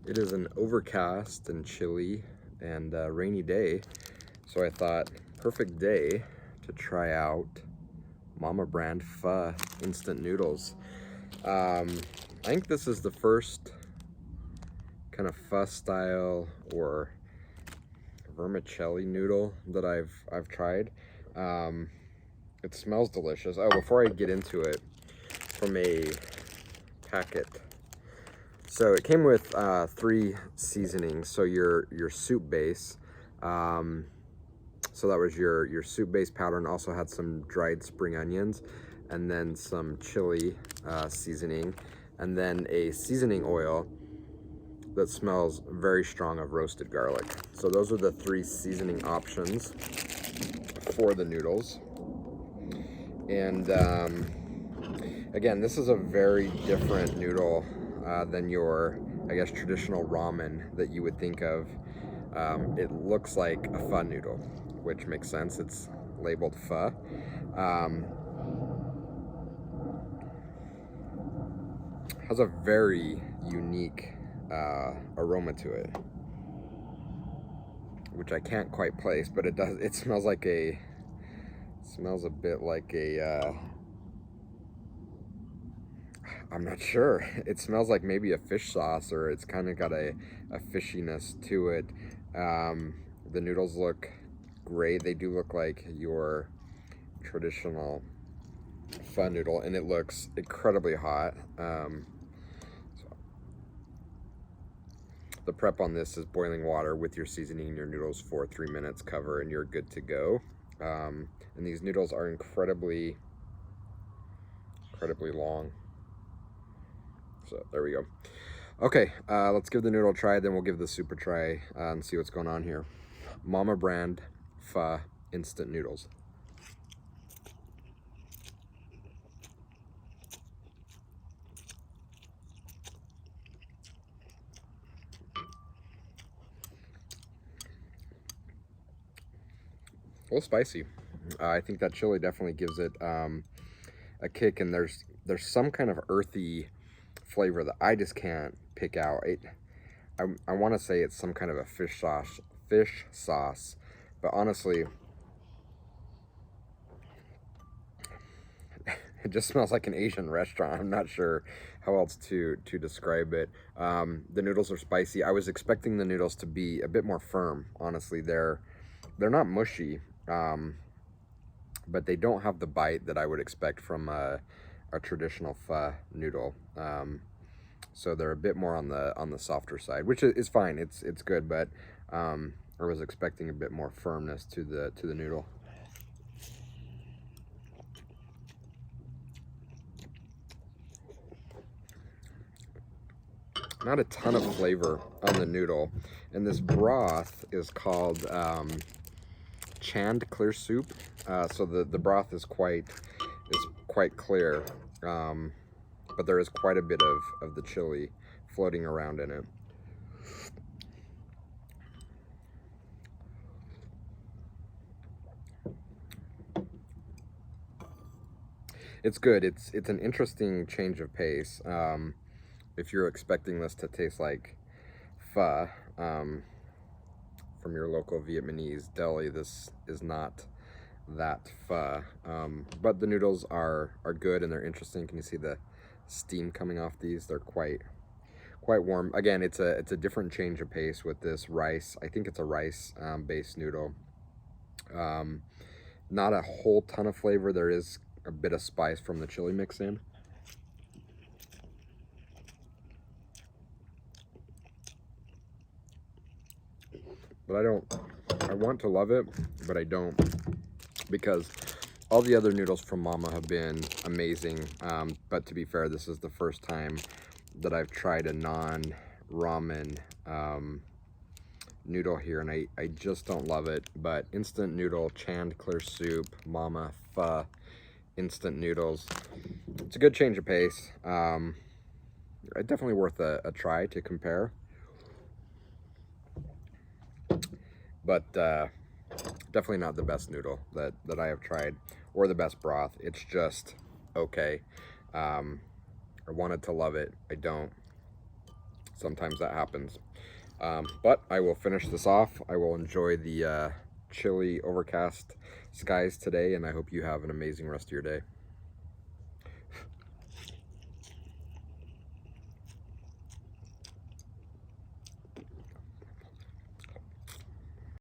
It is an overcast and chilly and rainy day, so I thought perfect day to try out Mama brand Pho instant noodles. I think this is the first kind of Pho style or vermicelli noodle that I've tried. It smells delicious. Oh, before I get into it, from a packet. So it came with 3 seasonings. So your soup base, so that was your soup base powder, and also had some dried spring onions, and then some chili seasoning, and then a seasoning oil that smells very strong of roasted garlic. So those are the 3 seasoning options for the noodles. And again, this is a very different noodle than your, I guess, traditional ramen that you would think of. It looks like a pho noodle, which makes sense. It's labeled pho. Has a very unique aroma to it, which I can't quite place, but it does. It smells like a, smells a bit like a, I'm not sure. It smells like maybe a fish sauce, or it's kind of got a fishiness to it. The noodles look great. They do look like your traditional pho noodle, and it looks incredibly hot. So the prep on this is boiling water with your seasoning and your noodles for 3 minutes, cover, and you're good to go. And these noodles are incredibly long. So there we go. Okay, let's give the noodle a try, then we'll give the soup a try and see what's going on here. Mama brand Pho instant noodles. A little spicy. I think that chili definitely gives it a kick, and there's some kind of earthy flavor that I just can't pick out. I want to say it's some kind of a fish sauce, but honestly, it just smells like an Asian restaurant. I'm not sure how else to describe it. The noodles are spicy. I was expecting the noodles to be a bit more firm. Honestly, they're not mushy, but they don't have the bite that I would expect from a traditional pho noodle. So they're a bit more on the softer side, which is fine. It's good, but I was expecting a bit more firmness to the noodle. Not a ton of flavor on the noodle, and this broth is called channed clear soup. So the broth is quite clear, but there is quite a bit of the chili floating around in it. It's good. It's an interesting change of pace. If you're expecting this to taste like pho from your local Vietnamese deli, this is not that pho. But the noodles are good, and they're interesting. Can you see the steam coming off these? They're quite warm. Again, it's a different change of pace with this rice. I think it's a rice based noodle. Not a whole ton of flavor. There is a bit of spice from the chili mix in. But I want to love it, but I don't, because all the other noodles from Mama have been amazing. But to be fair, this is the first time that I've tried a non-ramen noodle here, and I just don't love it. But instant noodle, channed clear soup, Mama Pho instant noodles, it's a good change of pace. Definitely worth a try to compare. But definitely not the best noodle that I have tried, or the best broth. It's just okay. I wanted to love it. I don't. sometimes that happens. But I will finish this off. I will enjoy the chilly, overcast skies today, and I hope you have an amazing rest of your day.